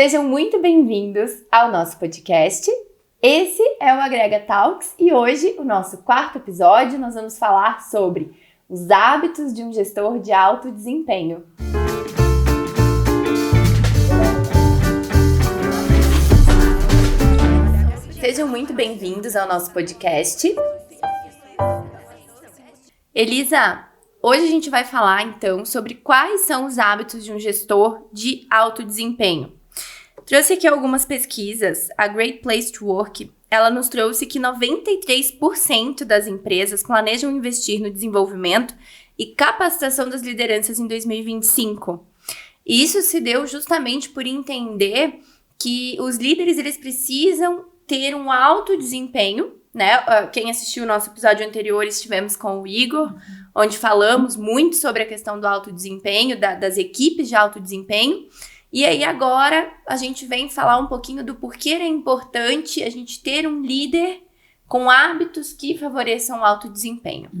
Sejam muito bem-vindos ao nosso podcast. Esse é o Agrega Talks e hoje, o nosso quarto episódio, nós vamos falar sobre os hábitos de um gestor de alto desempenho. Sejam muito bem-vindos ao nosso podcast. Elisa, hoje a gente vai falar então sobre quais são os hábitos de um gestor de alto desempenho. Trouxe aqui algumas pesquisas. A Great Place to Work, ela nos trouxe que 93% das empresas planejam investir no desenvolvimento e capacitação das lideranças em 2025. E isso se deu justamente por entender que os líderes eles precisam ter um alto desempenho, né? Quem assistiu o nosso episódio anterior, estivemos com o Igor, onde falamos muito sobre a questão do alto desempenho, das equipes de alto desempenho. E aí agora a gente vem falar um pouquinho do porquê é importante a gente ter um líder com hábitos que favoreçam o alto desempenho.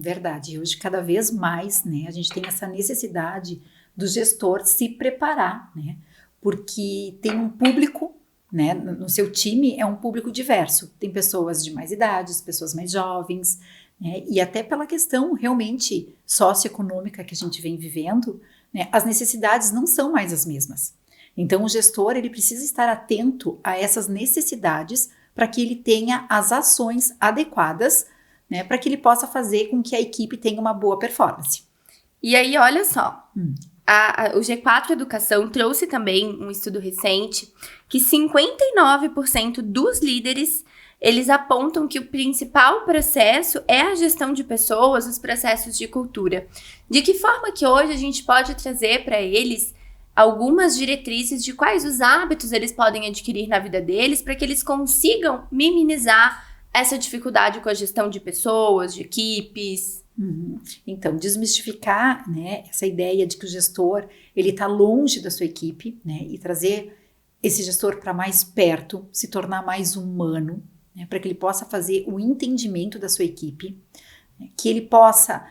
Verdade. Hoje, cada vez mais, né, a gente tem essa necessidade do gestor se preparar, né? Porque tem um público, né, no seu time é um público diverso. Tem pessoas de mais idades, pessoas mais jovens, né, e até pela questão realmente socioeconômica que a gente vem vivendo, né, as necessidades não são mais as mesmas. Então, o gestor ele precisa estar atento a essas necessidades para que ele tenha as ações adequadas, né, para que ele possa fazer com que a equipe tenha uma boa performance. E aí, olha só, o G4 Educação trouxe também um estudo recente que 59% dos líderes eles apontam que o principal processo é a gestão de pessoas, os processos de cultura. De que forma que hoje a gente pode trazer para eles algumas diretrizes de quais os hábitos eles podem adquirir na vida deles para que eles consigam minimizar essa dificuldade com a gestão de pessoas, de equipes? Então, desmistificar, né, essa ideia de que o gestor ele está longe da sua equipe, né, e trazer esse gestor para mais perto, se tornar mais humano, né, para que ele possa fazer o entendimento da sua equipe, né, que ele possa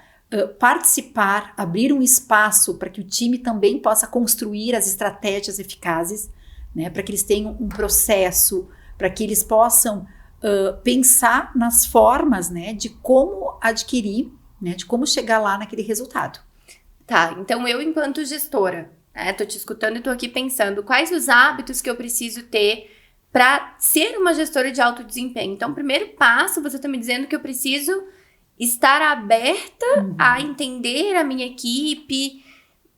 participar, abrir um espaço para que o time também possa construir as estratégias eficazes, né, para que eles tenham um processo, para que eles possam pensar nas formas, né, de como adquirir, né, de como chegar lá naquele resultado. Tá, então eu enquanto gestora, né, tô te escutando e tô aqui pensando quais os hábitos que eu preciso ter para ser uma gestora de alto desempenho. Então, o primeiro passo, você tá me dizendo que eu preciso estar aberta a entender a minha equipe,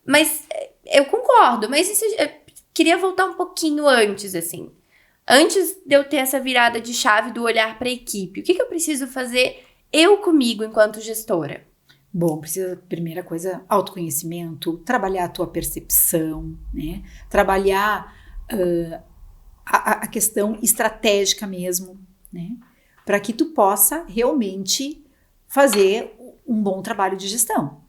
mas eu concordo, mas isso, eu queria voltar um pouquinho antes, assim. Antes de eu ter essa virada de chave do olhar para a equipe, o que eu preciso fazer eu comigo enquanto gestora? Bom, precisa, primeira coisa, autoconhecimento, trabalhar a tua percepção, né? Trabalhar a questão estratégica mesmo, né? Para que tu possa realmente fazer um bom trabalho de gestão.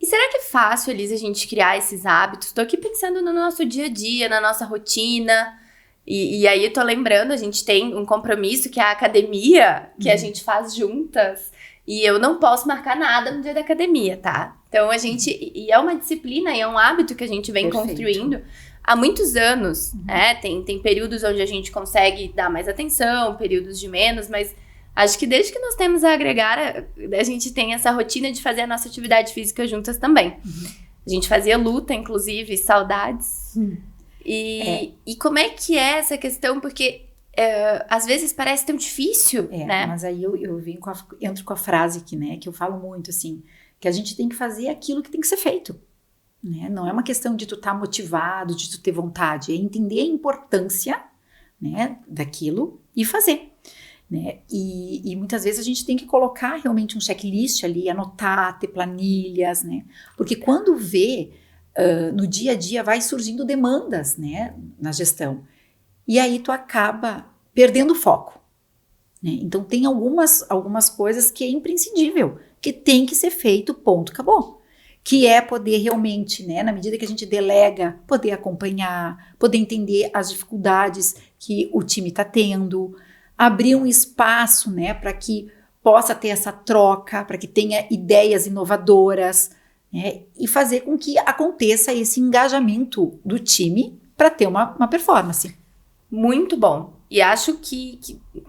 E será que é fácil, Elisa, a gente criar esses hábitos? Tô aqui pensando no nosso dia a dia, na nossa rotina. E aí eu tô lembrando, a gente tem um compromisso que é a academia, que a gente faz juntas. E eu não posso marcar nada no dia da academia, tá? Então e é uma disciplina e é um hábito que a gente vem construindo há muitos anos, né? Tem períodos onde a gente consegue dar mais atenção, períodos de menos, mas acho que desde que nós temos a agregar, a gente tem essa rotina de fazer a nossa atividade física juntas também. A gente fazia luta, inclusive, saudades. E como é que é essa questão? Porque às vezes parece tão difícil, né? Mas aí eu entro com a frase aqui, né? Que eu falo muito, assim, que a gente tem que fazer aquilo que tem que ser feito. Né? Não é uma questão de tu estar motivado, de tu ter vontade. É entender a importância, né, daquilo e fazer. Né? E muitas vezes a gente tem que colocar realmente um checklist ali, anotar, ter planilhas, né? Porque quando vê, no dia a dia vai surgindo demandas, né, na gestão. E aí tu acaba perdendo o foco. Né? Então tem algumas coisas que é imprescindível, que tem que ser feito, ponto, acabou. Que é poder realmente, né, na medida que a gente delega, poder acompanhar, poder entender as dificuldades que o time está tendo, abrir um espaço, né, para que possa ter essa troca, para que tenha ideias inovadoras, né, e fazer com que aconteça esse engajamento do time, para ter uma performance. Muito bom. E acho que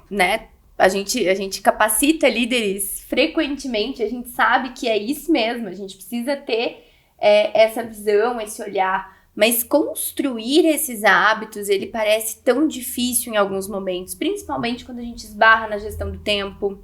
né, a gente capacita líderes frequentemente, a gente sabe que é isso mesmo, a gente precisa ter essa visão, esse olhar. Mas construir esses hábitos, ele parece tão difícil em alguns momentos, principalmente quando a gente esbarra na gestão do tempo,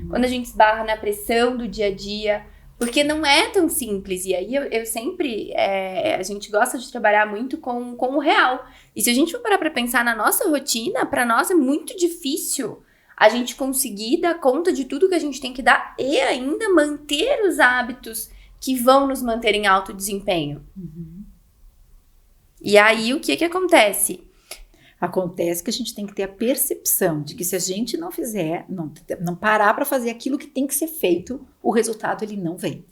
quando a gente esbarra na pressão do dia a dia, porque não é tão simples. E aí eu sempre, a gente gosta de trabalhar muito com o real. E se a gente for parar para pensar na nossa rotina, para nós é muito difícil a gente conseguir dar conta de tudo que a gente tem que dar e ainda manter os hábitos que vão nos manter em alto desempenho. E aí, o que acontece? Acontece que a gente tem que ter a percepção de que se a gente não fizer, não parar para fazer aquilo que tem que ser feito, o resultado ele não vem.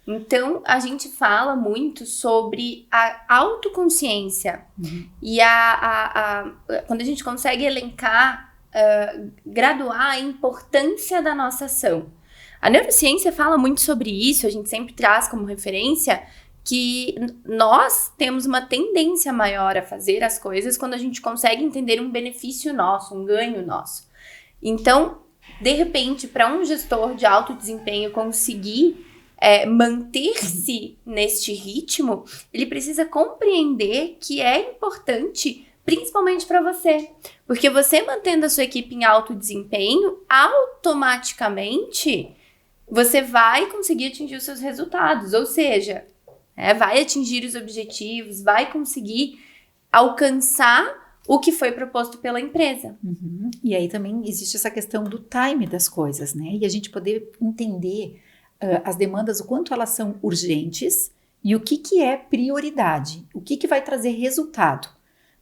Então, a gente fala muito sobre a autoconsciência. E quando a gente consegue elencar, graduar a importância da nossa ação. A neurociência fala muito sobre isso, a gente sempre traz como referência que nós temos uma tendência maior a fazer as coisas quando a gente consegue entender um benefício nosso, um ganho nosso. Então, de repente, para um gestor de alto desempenho conseguir manter-se neste ritmo, ele precisa compreender que é importante, principalmente para você. Porque você mantendo a sua equipe em alto desempenho, automaticamente você vai conseguir atingir os seus resultados. Ou seja, vai atingir os objetivos, vai conseguir alcançar o que foi proposto pela empresa. E aí também existe essa questão do time das coisas, né? E a gente poder entender as demandas, o quanto elas são urgentes e o que é prioridade, o que vai trazer resultado.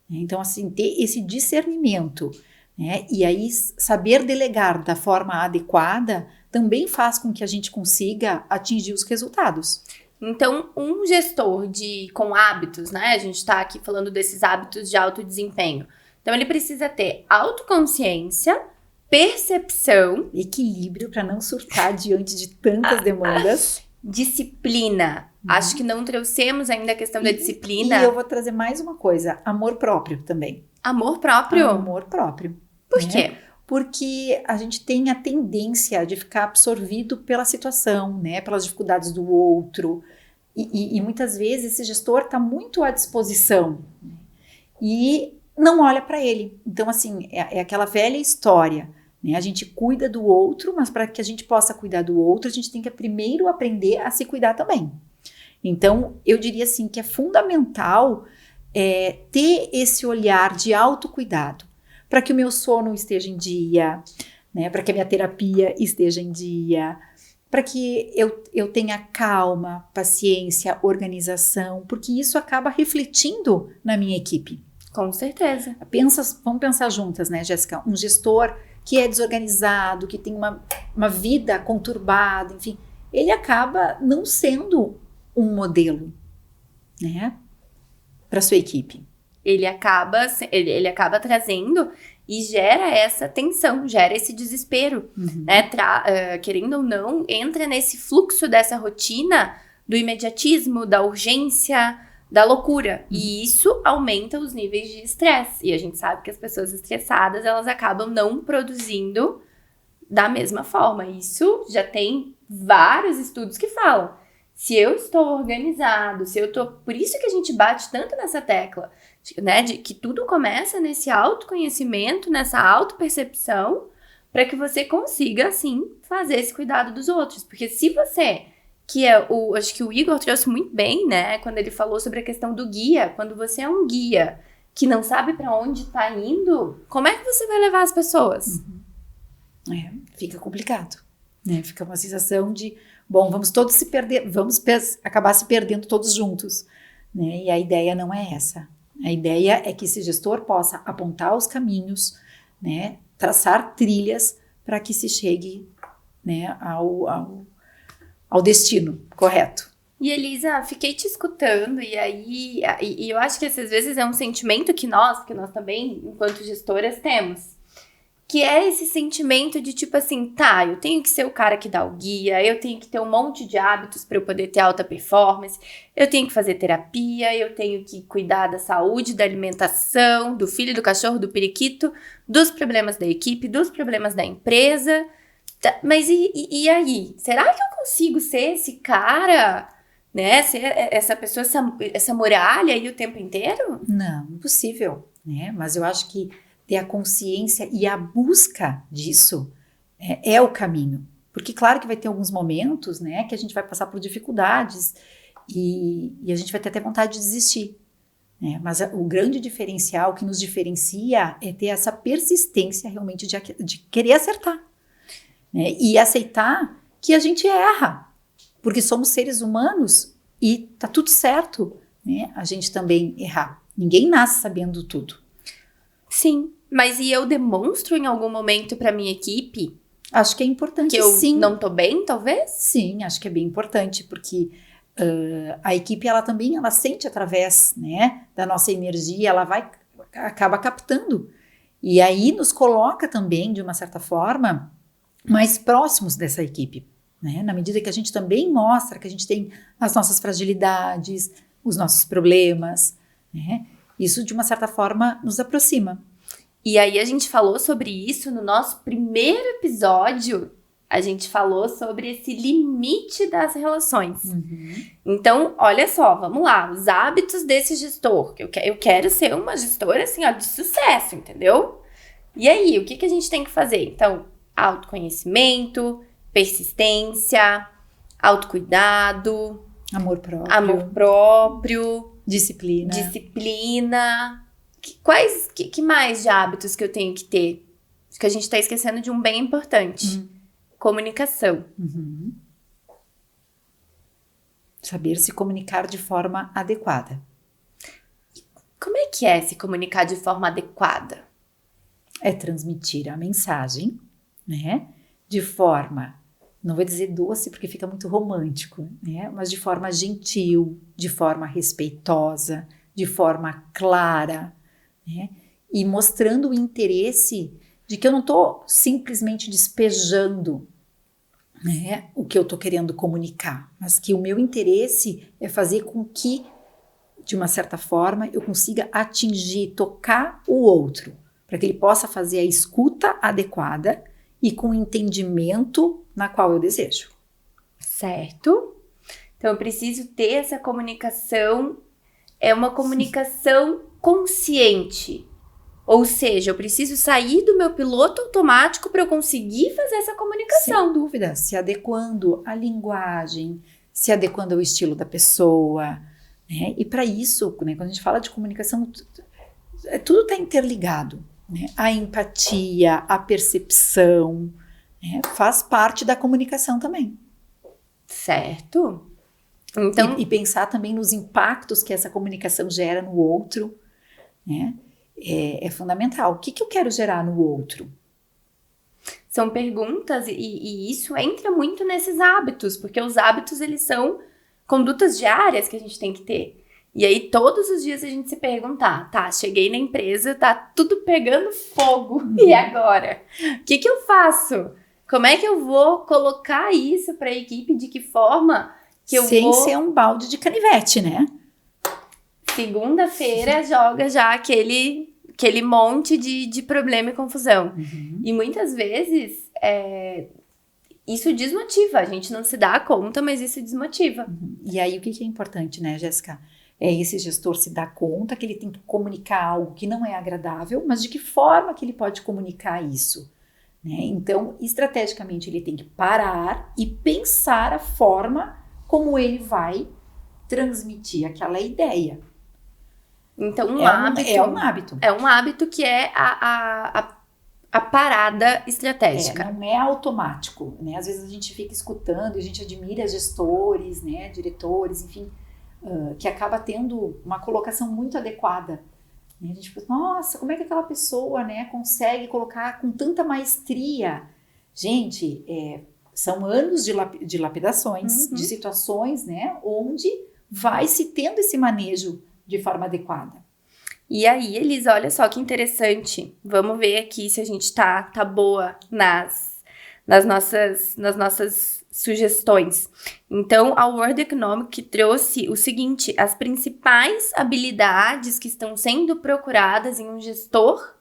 Então, assim, ter esse discernimento, né? E aí saber delegar da forma adequada também faz com que a gente consiga atingir os resultados. Então, um gestor com hábitos, né? A gente está aqui falando desses hábitos de alto desempenho. Então, ele precisa ter autoconsciência, percepção, equilíbrio para não surtar diante de tantas demandas, disciplina. Acho que não trouxemos ainda a questão da disciplina. E eu vou trazer mais uma coisa, amor próprio também. Amor próprio? Amor próprio. Por quê? Porque a gente tem a tendência de ficar absorvido pela situação, né? Pelas dificuldades do outro. E muitas vezes esse gestor está muito à disposição, né? E não olha para ele. Então, assim, é aquela velha história, né? A gente cuida do outro, mas para que a gente possa cuidar do outro, a gente tem que primeiro aprender a se cuidar também. Então, eu diria assim que é fundamental ter esse olhar de autocuidado, para que o meu sono esteja em dia, né? Para que a minha terapia esteja em dia, para que eu tenha calma, paciência, organização, porque isso acaba refletindo na minha equipe. Com certeza. Vamos pensar juntas, né, Jéssica? Um gestor que é desorganizado, que tem uma vida conturbada, enfim, ele acaba não sendo um modelo, né, para sua equipe. Ele acaba trazendo e gera essa tensão, gera esse desespero, né? Querendo ou não, entra nesse fluxo dessa rotina do imediatismo, da urgência, da loucura. E isso aumenta os níveis de estresse. E a gente sabe que as pessoas estressadas, elas acabam não produzindo da mesma forma. Isso já tem vários estudos que falam. Se eu estou organizado, Por isso que a gente bate tanto nessa tecla, né? De que tudo começa nesse autoconhecimento, nessa autopercepção, para que você consiga, assim, fazer esse cuidado dos outros. Porque se você, acho que o Igor trouxe muito bem, né? Quando ele falou sobre a questão do guia. Quando você é um guia que não sabe para onde está indo, como é que você vai levar as pessoas? Fica complicado, né? Fica uma sensação de, bom, vamos todos se perder, acabar se perdendo todos juntos, né? E a ideia não é essa. A ideia é que esse gestor possa apontar os caminhos, né? Traçar trilhas para que se chegue, né, ao destino correto. E Elisa, fiquei te escutando e eu acho que às vezes é um sentimento que porque nós também, enquanto gestoras, temos. que é esse sentimento de tipo assim, tá, eu tenho que ser o cara que dá o guia, eu tenho que ter um monte de hábitos para eu poder ter alta performance, eu tenho que fazer terapia, eu tenho que cuidar da saúde, da alimentação, do filho, do cachorro, do periquito, dos problemas da equipe, dos problemas da empresa. Mas e aí? Será que eu consigo ser esse cara, né? Ser essa pessoa, essa muralha aí o tempo inteiro? Não, impossível, né? Mas eu acho que ter a consciência e a busca disso é o caminho. Porque claro que vai ter alguns momentos, né, que a gente vai passar por dificuldades e a gente vai ter até vontade de desistir, né? Mas o grande diferencial que nos diferencia é ter essa persistência realmente de querer acertar, né? E aceitar que a gente erra, porque somos seres humanos e tá tudo certo, né? A gente também errar. Ninguém nasce sabendo tudo. Sim. Mas e eu demonstro em algum momento para minha equipe? Acho que é importante, que eu sim. não tô bem, talvez? Sim, acho que é bem importante, porque a equipe, ela também, ela sente através, né, da nossa energia, ela acaba captando. E aí nos coloca também, de uma certa forma, mais próximos dessa equipe, né? Na medida que a gente também mostra que a gente tem as nossas fragilidades, os nossos problemas, né? Isso, de uma certa forma, nos aproxima. E aí a gente falou sobre isso no nosso primeiro episódio. A gente falou sobre esse limite das relações. Então, olha só, vamos lá. Os hábitos desse gestor. Eu quero ser uma gestora, assim, ó, de sucesso, entendeu? E aí, o que a gente tem que fazer? Então, autoconhecimento, persistência, autocuidado, amor próprio, disciplina. Que mais de hábitos que eu tenho que ter? Acho que a gente tá esquecendo de um bem importante. Comunicação. Saber se comunicar de forma adequada. Como é que é se comunicar de forma adequada? É transmitir a mensagem, né? De forma, não vou dizer doce porque fica muito romântico, né? Mas de forma gentil, de forma respeitosa, de forma clara, né? E mostrando o interesse de que eu não estou simplesmente despejando, né, o que eu estou querendo comunicar, mas que o meu interesse é fazer com que, de uma certa forma, eu consiga atingir, tocar o outro, para que ele possa fazer a escuta adequada e com o entendimento na qual eu desejo. Certo? Então eu preciso ter essa comunicação, é uma comunicação consciente. Ou seja, eu preciso sair do meu piloto automático para eu conseguir fazer essa comunicação. Sem dúvida, se adequando à linguagem, se adequando ao estilo da pessoa, né? E para isso, né, quando a gente fala de comunicação, tudo está interligado, né? A empatia, a percepção, né, faz parte da comunicação também. Certo? Então, e pensar também nos impactos que essa comunicação gera no outro, né? É fundamental. O que eu quero gerar no outro? São perguntas e isso entra muito nesses hábitos, porque os hábitos, eles são condutas diárias que a gente tem que ter. E aí, todos os dias a gente se perguntar, tá, cheguei na empresa, tá tudo pegando fogo, e agora? O que eu faço? Como é que eu vou colocar isso para a equipe? De que forma que eu Sem ser um balde de canivete, né? Segunda-feira joga já aquele monte de problema e confusão. E muitas vezes isso desmotiva. A gente não se dá conta, mas isso desmotiva. E aí o que é importante, né, Jéssica? É esse gestor se dar conta que ele tem que comunicar algo que não é agradável, mas de que forma que ele pode comunicar isso, né? Então, estrategicamente, ele tem que parar e pensar a forma como ele vai transmitir aquela ideia. Então, é um hábito. É um hábito que é a parada estratégica. Não é automático, né? Às vezes a gente fica escutando e a gente admira gestores, né, diretores, enfim, que acaba tendo uma colocação muito adequada. Né? A gente pensa, nossa, como é que aquela pessoa, né, consegue colocar com tanta maestria? Gente, são anos de lapidações, de situações, né, onde vai se tendo esse manejo de forma adequada. E aí, Elisa, olha só que interessante. Vamos ver aqui se a gente tá boa nas nossas sugestões. Então, a World Economic trouxe o seguinte: as principais habilidades que estão sendo procuradas em um gestor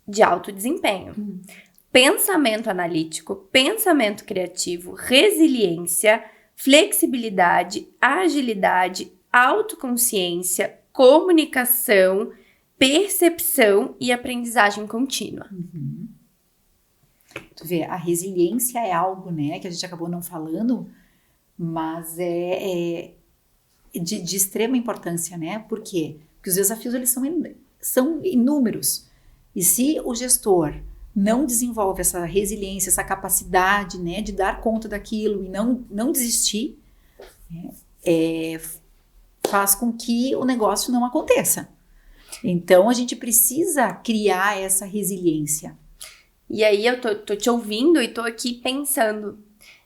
de alto desempenho. Pensamento analítico, pensamento criativo, resiliência, flexibilidade, agilidade, autoconsciência, comunicação, percepção e aprendizagem contínua. Tu vê, a resiliência é algo, né, que a gente acabou não falando, mas é de extrema importância, né? Por quê? Porque os desafios, eles são inúmeros. E se o gestor não desenvolve essa resiliência, essa capacidade, né, de dar conta daquilo e não desistir, né, faz com que o negócio não aconteça. Então, a gente precisa criar essa resiliência. E aí, eu tô te ouvindo e tô aqui pensando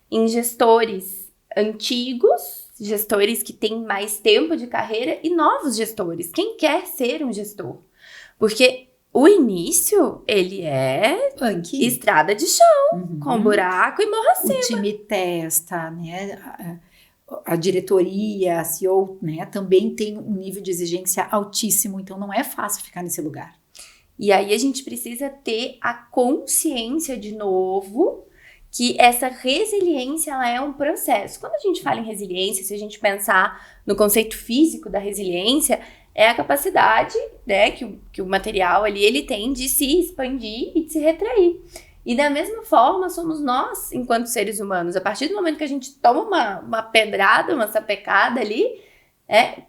em gestores antigos, gestores que têm mais tempo de carreira e novos gestores. Quem quer ser um gestor? Porque o início, ele é estrada de chão, com buraco e morro acima. O time testa, né? A diretoria, a CEO, né, também tem um nível de exigência altíssimo, então não é fácil ficar nesse lugar. E aí a gente precisa ter a consciência de novo que essa resiliência, ela é um processo. Quando a gente fala em resiliência, se a gente pensar no conceito físico da resiliência, é a capacidade, né, que o material ali, ele tem de se expandir e de se retrair. E da mesma forma, somos nós, enquanto seres humanos. A partir do momento que a gente toma uma pedrada, uma sapecada ali,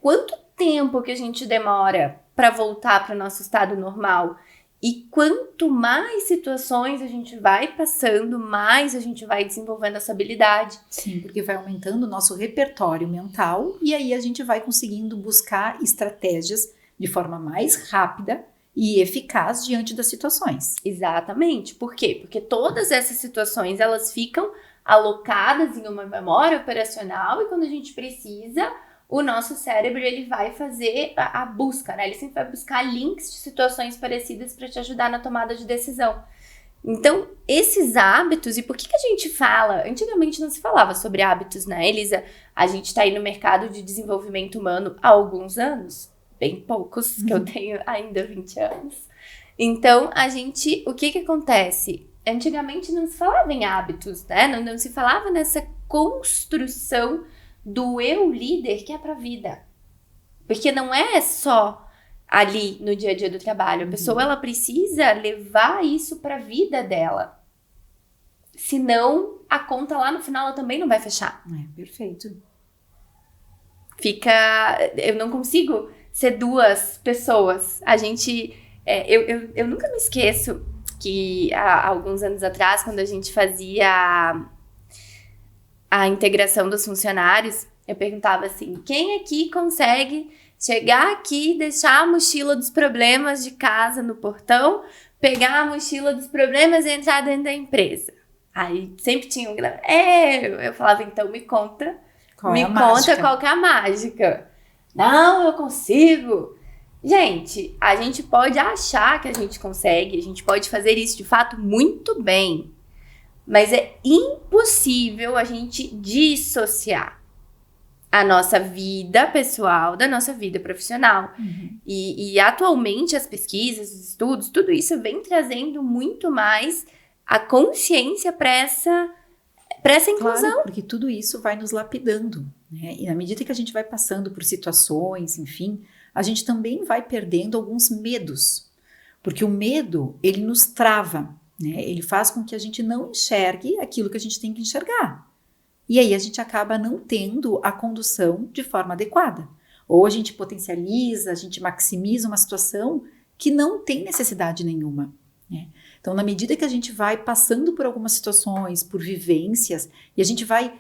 quanto tempo que a gente demora para voltar para o nosso estado normal? E quanto mais situações a gente vai passando, mais a gente vai desenvolvendo essa habilidade. Sim, porque vai aumentando o nosso repertório mental e aí a gente vai conseguindo buscar estratégias de forma mais rápida e eficaz diante das situações. Exatamente. Por quê? Porque todas essas situações, elas ficam alocadas em uma memória operacional e quando a gente precisa, o nosso cérebro, ele vai fazer a busca, né? Ele sempre vai buscar links de situações parecidas para te ajudar na tomada de decisão. Então, esses hábitos, e por que a gente fala? Antigamente não se falava sobre hábitos, né, Elisa? A gente está aí no mercado de desenvolvimento humano há alguns anos, bem poucos, que eu tenho ainda 20 anos. Então, o que acontece? Antigamente não se falava em hábitos, né? Não se falava nessa construção do eu líder que é para a vida. Porque não é só ali no dia a dia do trabalho. A pessoa, ela precisa levar isso para a vida dela. Senão, a conta lá no final ela também não vai fechar. Perfeito. Eu não consigo ser duas pessoas. A gente... eu nunca me esqueço que há alguns anos atrás, quando a gente fazia a integração dos funcionários, eu perguntava assim, quem aqui consegue chegar aqui, deixar a mochila dos problemas de casa no portão, pegar a mochila dos problemas e entrar dentro da empresa? Aí sempre tinha eu falava, então me conta qual é a mágica. Não, eu consigo. Gente, a gente pode achar que a gente consegue, a gente pode fazer isso de fato muito bem, mas é impossível a gente dissociar a nossa vida pessoal da nossa vida profissional. E atualmente as pesquisas, os estudos, tudo isso vem trazendo muito mais a consciência para essa inclusão. Claro, porque tudo isso vai nos lapidando, né? E na medida que a gente vai passando por situações, enfim, a gente também vai perdendo alguns medos. Porque o medo, ele nos trava, né? Ele faz com que a gente não enxergue aquilo que a gente tem que enxergar. E aí a gente acaba não tendo a condução de forma adequada. Ou a gente potencializa, a gente maximiza uma situação que não tem necessidade nenhuma, né? Então, na medida que a gente vai passando por algumas situações, por vivências, e a gente vai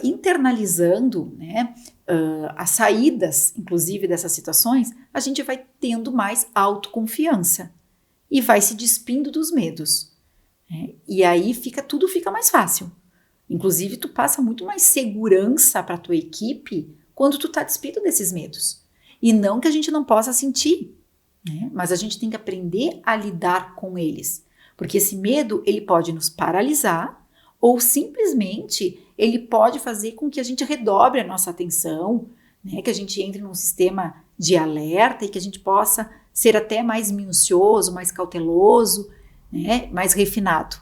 internalizando, né, as saídas, inclusive, dessas situações, a gente vai tendo mais autoconfiança e vai se despindo dos medos, né? E aí tudo fica mais fácil. Inclusive, tu passa muito mais segurança para a tua equipe quando tu tá despido desses medos. E não que a gente não possa sentir, né? Mas a gente tem que aprender a lidar com eles, porque esse medo, ele pode nos paralisar ou simplesmente ele pode fazer com que a gente redobre a nossa atenção, né? Que a gente entre num sistema de alerta e que a gente possa ser até mais minucioso, mais cauteloso, né? Mais refinado.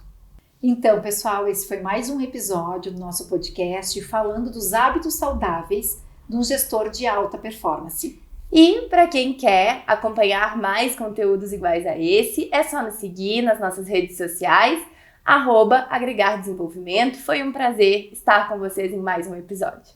Então, pessoal, esse foi mais um episódio do nosso podcast falando dos hábitos saudáveis de um gestor de alta performance. E para quem quer acompanhar mais conteúdos iguais a esse, é só nos seguir nas nossas redes sociais, @agregar desenvolvimento. Foi um prazer estar com vocês em mais um episódio.